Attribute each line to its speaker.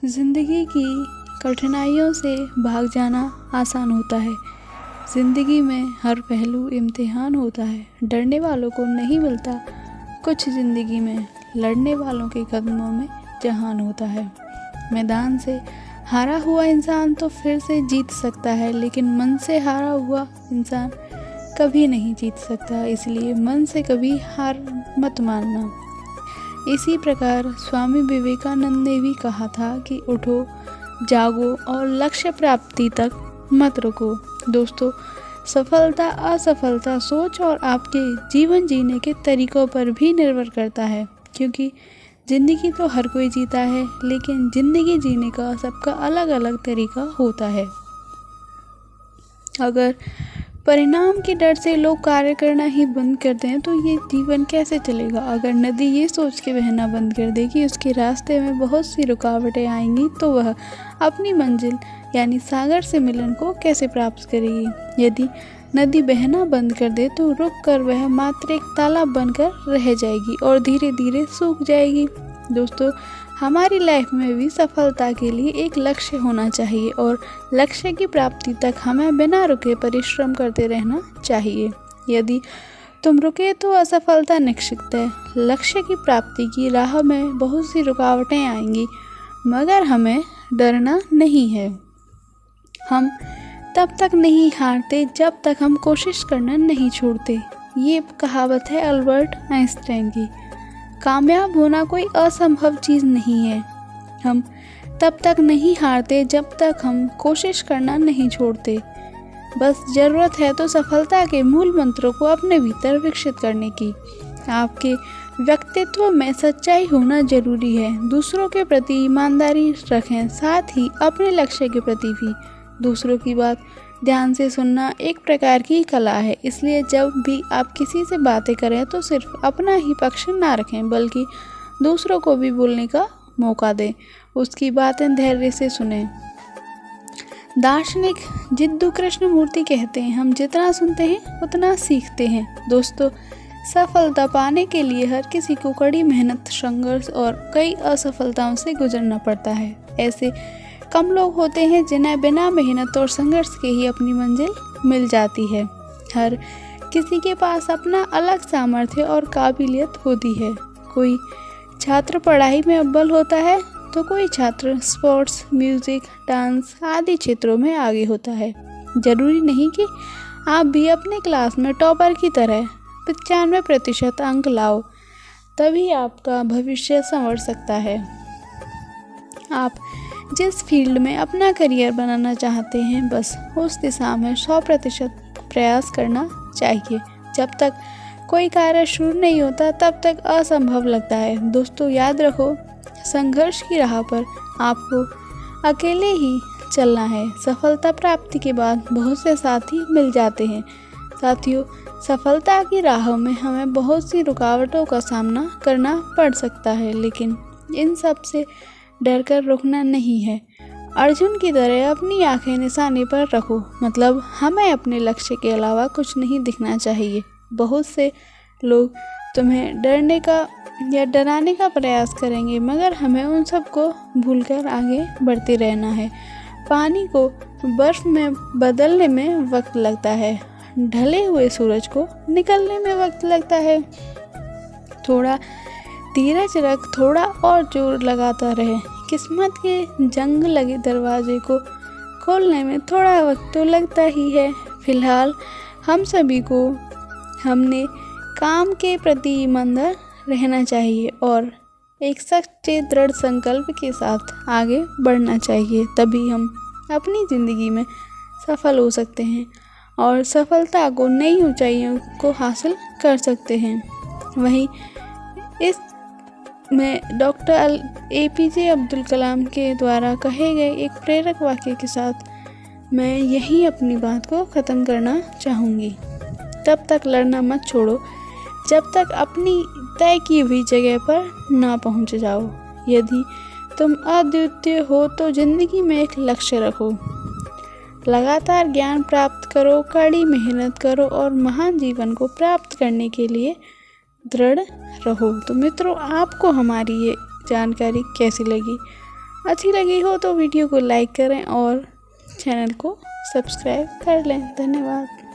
Speaker 1: ज़िंदगी की कठिनाइयों से भाग जाना आसान होता है। ज़िंदगी में हर पहलू इम्तिहान होता है। डरने वालों को नहीं मिलता कुछ, ज़िंदगी में लड़ने वालों के कदमों में जहान होता है। मैदान से हारा हुआ इंसान तो फिर से जीत सकता है, लेकिन मन से हारा हुआ इंसान कभी नहीं जीत सकता। इसलिए मन से कभी हार मत मानना। इसी प्रकार स्वामी विवेकानंद ने भी कहा था कि उठो, जागो और लक्ष्य प्राप्ति तक मत रुको। दोस्तों, सफलता असफलता सोच और आपके जीवन जीने के तरीकों पर भी निर्भर करता है, क्योंकि ज़िंदगी तो हर कोई जीता है, लेकिन ज़िंदगी जीने का सबका अलग अलग तरीका होता है। अगर परिणाम के डर से लोग कार्य करना ही बंद कर दें तो ये जीवन कैसे चलेगा। अगर नदी ये सोच के बहना बंद कर दे कि उसके रास्ते में बहुत सी रुकावटें आएंगी, तो वह अपनी मंजिल यानी सागर से मिलन को कैसे प्राप्त करेगी। यदि नदी बहना बंद कर दे तो रुक कर वह मात्र एक तालाब बनकर रह जाएगी और धीरे धीरे सूख जाएगी। दोस्तों, हमारी लाइफ में भी सफलता के लिए एक लक्ष्य होना चाहिए और लक्ष्य की प्राप्ति तक हमें बिना रुके परिश्रम करते रहना चाहिए। यदि तुम रुके तो असफलता निश्चित है। लक्ष्य की प्राप्ति की राह में बहुत सी रुकावटें आएंगी, मगर हमें डरना नहीं है। हम तब तक नहीं हारते जब तक हम कोशिश करना नहीं छोड़ते। ये कहावत है अल्बर्ट आइंस्टाइन की। कामयाब होना कोई असंभव चीज़ नहीं है। हम तब तक नहीं हारते जब तक हम कोशिश करना नहीं छोड़ते। बस ज़रूरत है तो सफलता के मूल मंत्रों को अपने भीतर विकसित करने की। आपके व्यक्तित्व में सच्चाई होना जरूरी है। दूसरों के प्रति ईमानदारी रखें, साथ ही अपने लक्ष्य के प्रति भी। दूसरों की बात ध्यान से सुनना एक प्रकार की कला है, इसलिए जब भी आप किसी से बातें करें तो सिर्फ अपना ही पक्ष ना रखें, बल्कि दूसरों को भी बोलने का मौका दें। उसकी बातें धैर्य से सुनें। दार्शनिक जिद्दू कृष्णमूर्ति कहते हैं, हम जितना सुनते हैं उतना सीखते हैं। दोस्तों, सफलता पाने के लिए हर किसी को कड़ी मेहनत, संघर्ष और कई असफलताओं से गुजरना पड़ता है। ऐसे कम लोग होते हैं जिन्हें बिना मेहनत और संघर्ष के ही अपनी मंजिल मिल जाती है। हर किसी के पास अपना अलग सामर्थ्य और काबिलियत होती है। कोई छात्र पढ़ाई में अव्वल होता है तो कोई छात्र स्पोर्ट्स, म्यूजिक, डांस आदि क्षेत्रों में आगे होता है। जरूरी नहीं कि आप भी अपने क्लास में टॉपर की तरह 95% अंक लाओ, तभी आपका भविष्य संवर सकता है। आप जिस फील्ड में अपना करियर बनाना चाहते हैं, बस उस दिशा में 100% प्रयास करना चाहिए। जब तक कोई कार्य शुरू नहीं होता तब तक असंभव लगता है। दोस्तों, याद रखो, संघर्ष की राह पर आपको अकेले ही चलना है। सफलता प्राप्ति के बाद बहुत से साथी मिल जाते हैं। साथियों, सफलता की राह में हमें बहुत सी रुकावटों का सामना करना पड़ सकता है, लेकिन इन सब से डर कर रुकना नहीं है। अर्जुन की तरह अपनी आंखें निशाने पर रखो, मतलब हमें अपने लक्ष्य के अलावा कुछ नहीं दिखना चाहिए। बहुत से लोग तुम्हें डरने का या डराने का प्रयास करेंगे, मगर हमें उन सब को भूलकर आगे बढ़ते रहना है। पानी को बर्फ में बदलने में वक्त लगता है, ढले हुए सूरज को निकलने में वक्त लगता है। थोड़ा धीरज रख, थोड़ा और जोर लगाता रहे। किस्मत के जंग लगे दरवाजे को खोलने में थोड़ा वक्त तो लगता ही है। फिलहाल हम सभी को हमने काम के प्रति ईमानदार रहना चाहिए और एक सच्चे दृढ़ संकल्प के साथ आगे बढ़ना चाहिए। तभी हम अपनी ज़िंदगी में सफल हो सकते हैं और सफलता को, नई ऊंचाइयों को हासिल कर सकते हैं। वहीं इस में डॉक्टर APJ अब्दुल कलाम के द्वारा कहे गए एक प्रेरक वाक्य के साथ मैं यही अपनी बात को ख़त्म करना चाहूँगी। तब तक लड़ना मत छोड़ो जब तक अपनी तय की हुई जगह पर ना पहुँच जाओ। यदि तुम अद्वितीय हो तो ज़िंदगी में एक लक्ष्य रखो, लगातार ज्ञान प्राप्त करो, कड़ी मेहनत करो और महान जीवन को प्राप्त करने के लिए दृढ़ रहो। तो मित्रों, आपको हमारी ये जानकारी कैसी लगी अच्छी लगी हो तो वीडियो को लाइक करें और चैनल को सब्सक्राइब कर लें। धन्यवाद।